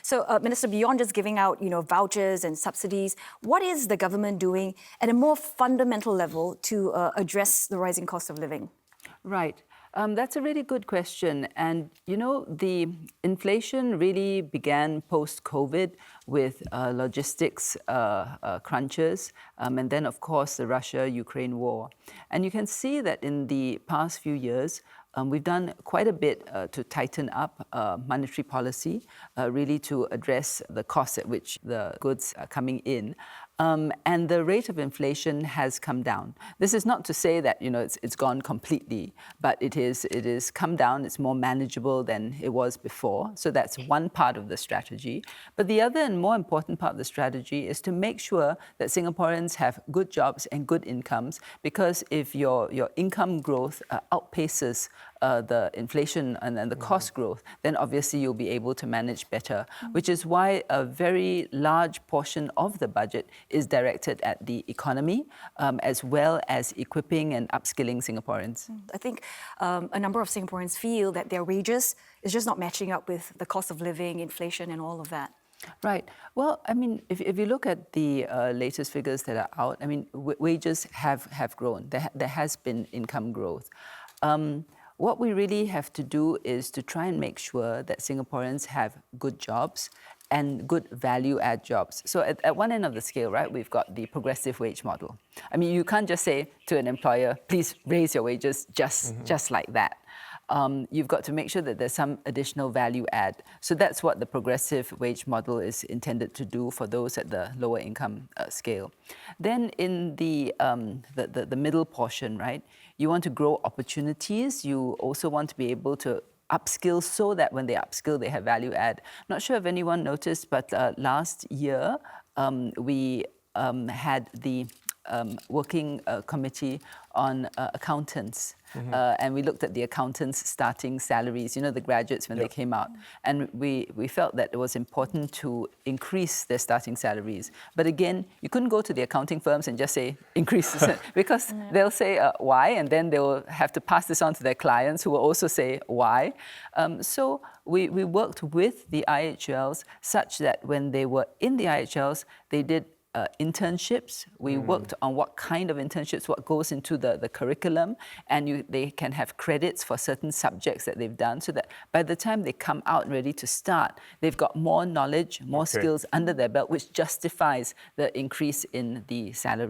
So, Minister, beyond just giving out, vouchers and subsidies, what is the government doing at a more fundamental level to address the rising cost of living? Right. That's a really good question. And, the inflation really began post-COVID with logistics crunches, and then, of course, the Russia-Ukraine war. And you can see that in the past few years, we've done quite a bit to tighten up monetary policy, really to address the costs at which the goods are coming in. And the rate of inflation has come down. This is not to say that it's gone completely, but it is come down. It's more manageable than it was before. So that's one part of the strategy. But the other and more important part of the strategy is to make sure that Singaporeans have good jobs and good incomes. Because if your income growth outpaces the inflation and then the cost growth, then obviously you'll be able to manage better, which is why a very large portion of the budget is directed at the economy, as well as equipping and upskilling Singaporeans. I think a number of Singaporeans feel that their wages is just not matching up with the cost of living, inflation, and all of that. Right. Well, I mean, if you look at the latest figures that are out, I mean, wages have grown. There has been income growth. What we really have to do is to try and make sure that Singaporeans have good jobs and good value-add jobs. So at one end of the scale, right, we've got the progressive wage model. I mean, you can't just say to an employer, please raise your wages just like that. You've got to make sure that there's some additional value add. So that's what the progressive wage model is intended to do for those at the lower income scale. Then in the middle portion, right, you want to grow opportunities. You also want to be able to upskill so that when they upskill, they have value add. Not sure if anyone noticed, but last year we had the working committee on accountants. And we looked at the accountants' starting salaries, the graduates when they came out. And we felt that it was important to increase their starting salaries. But again, you couldn't go to the accounting firms and just say, increase this, because they'll say why, and then they'll have to pass this on to their clients who will also say why. So we worked with the IHLs such that when they were in the IHLs, they did internships. We worked on what kind of internships, what goes into the curriculum, and they can have credits for certain subjects that they've done, so that by the time they come out ready to start, they've got more knowledge, more skills under their belt, which justifies the increase in the salary.